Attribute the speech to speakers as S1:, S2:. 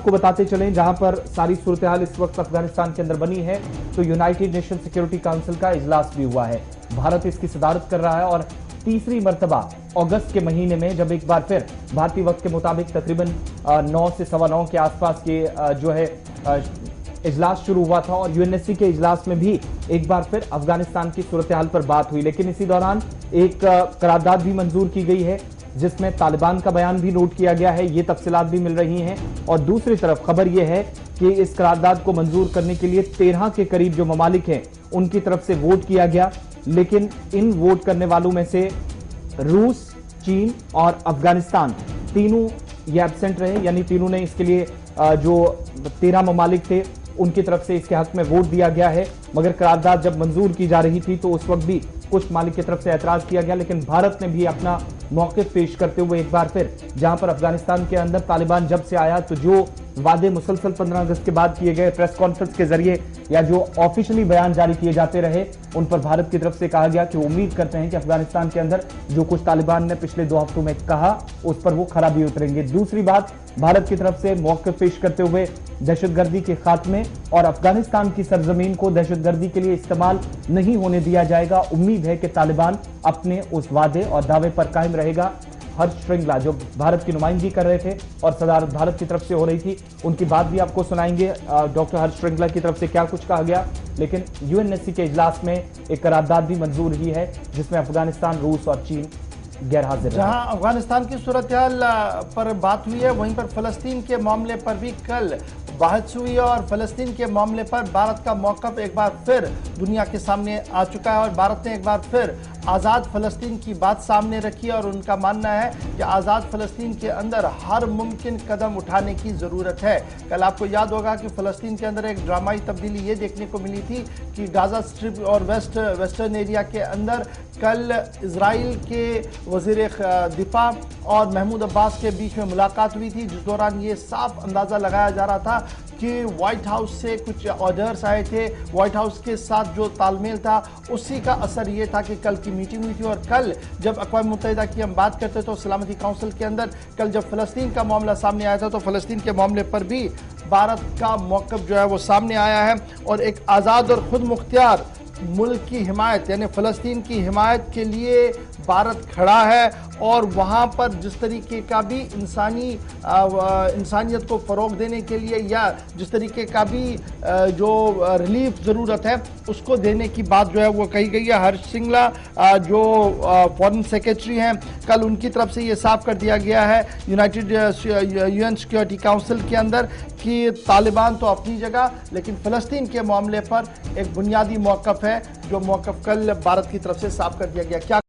S1: आपको बताते चलें, जहां पर सारी सूरत हाल इस वक्त अफगानिस्तान के अंदर बनी है, तो यूनाइटेड नेशन सिक्योरिटी काउंसिल का इजलास भी हुआ है। भारत इसकी सदारत कर रहा है और तीसरी मर्तबा अगस्त के महीने में जब एक बार फिर भारतीय वक्त के मुताबिक तकरीबन 9 से 9:15 के आसपास ये जो है इजलास शुरू हुआ था और यूएनएससी के इजलास में भी एक बार फिर अफगानिस्तान की सूरत हाल पर बात हुई। लेकिन इसी दौरान एक करारदाद भी मंजूर की गई है जिसमें तालिबान का बयान भी नोट किया गया है। ये तफसीलात भी मिल रही हैं और दूसरी तरफ खबर यह है कि इस करारदाद को मंजूर करने के लिए 13 के करीब जो ममालिक हैं उनकी तरफ से वोट किया गया। लेकिन इन वोट करने वालों में से रूस, चीन और अफगानिस्तान तीनों ये एब्सेंट रहे, यानी तीनों ने इसके लिए जो 13 ममालिक थे उनकी तरफ से इसके हक में वोट दिया गया है। मगर करारदाद जब मंजूर की जा रही थी तो उस वक्त भी कुछ मालिक की तरफ से ऐतराज किया गया, लेकिन भारत ने भी अपना मौक़िफ़ पेश करते हुए एक बार फिर जहां पर अफगानिस्तान के अंदर तालिबान जब से आया तो जो वादे मुसलसल 15 अगस्त के बाद किए गए प्रेस कॉन्फ्रेंस के जरिए या जो ऑफिशियली बयान जारी किए जाते रहे, उन पर भारत की तरफ से कहा गया कि उम्मीद करते हैं कि अफगानिस्तान के अंदर जो कुछ तालिबान ने पिछले 2 हफ्तों में कहा उस पर वो खरा भी उतरेंगे। दूसरी बात, भारत की तरफ से मौक़िफ़ पेश करते हुए दहशतगर्दी के खात्मे और अफगानिस्तान की सरजमीन को दहशतगर्दी के लिए इस्तेमाल नहीं होने दिया जाएगा। उम्मीद है कि तालिबान अपने उस वादे और दावे पर कायम रहेगा। हर्ष श्रृंगला जो भारत की नुमाइंदगी कर रहे थे और सदारत भारत की तरफ से हो रही थी, उनकी बात भी आपको सुनाएंगे। डॉक्टर हर्ष श्रृंगला की तरफ से क्या कुछ कहा गया। लेकिन यूएनएससी के इजलास में एक करारदाद भी मंजूर हुई है जिसमें अफगानिस्तान, रूस और चीन गैर हाजिर।
S2: जहां अफगानिस्तान की सूरत हाल पर बात हुई है, वहीं पर फलस्तीन के मामले पर भी कल बहस हुई है और फलस्तीन के मामले पर भारत का मौक़िफ़ एक बार फिर दुनिया के सामने आ चुका है और भारत ने एक बार फिर आज़ाद फ़लस्तीन की बात सामने रखी है और उनका मानना है कि आज़ाद फ़लस्तीन के अंदर हर मुमकिन कदम उठाने की ज़रूरत है। कल आपको याद होगा कि फ़लस्तीन के अंदर एक ड्रामाई तब्दीली ये देखने को मिली थी कि गाज़ा स्ट्रिप और वेस्टर्न एरिया के अंदर कल इजराइल के वज़ीर दिफा और महमूद अब्बास के बीच में मुलाकात हुई थी, जिस दौरान ये साफ अंदाज़ा लगाया जा रहा था कि व्हाइट हाउस से कुछ ऑर्डर्स आए थे, व्हाइट हाउस के साथ जो तालमेल था उसी का असर ये था कि कल की मीटिंग हुई थी। और कल जब अक़वाम मुत्तहिदा की हम बात करते तो सलामती काउंसिल के अंदर कल जब फ़लस्तीन का मामला सामने आया था तो फ़लस्तीन के मामले पर भी भारत का मौक़िफ़ जो है वो सामने आया है और एक आज़ाद और ख़ुद मुख्तियार मुल्क की हिमायत यानी फ़लस्तीन की हिमायत के लिए भारत खड़ा है और वहाँ पर जिस तरीके का भी इंसानियत को फ़रोग़ देने के लिए या जिस तरीके का भी जो रिलीफ ज़रूरत है उसको देने की बात जो है वो कही गई है। हर्ष श्रृंगला जो फॉरेन सेक्रेटरी हैं, कल उनकी तरफ से ये साफ कर दिया गया है यूनाइटेड यूएन सिक्योरिटी काउंसिल के अंदर कि तालिबान तो अपनी जगह, लेकिन फ़लस्तीन के मामले पर एक बुनियादी मौक़िफ़ है जो मौक़िफ़ कल भारत की तरफ से साफ कर दिया गया। क्या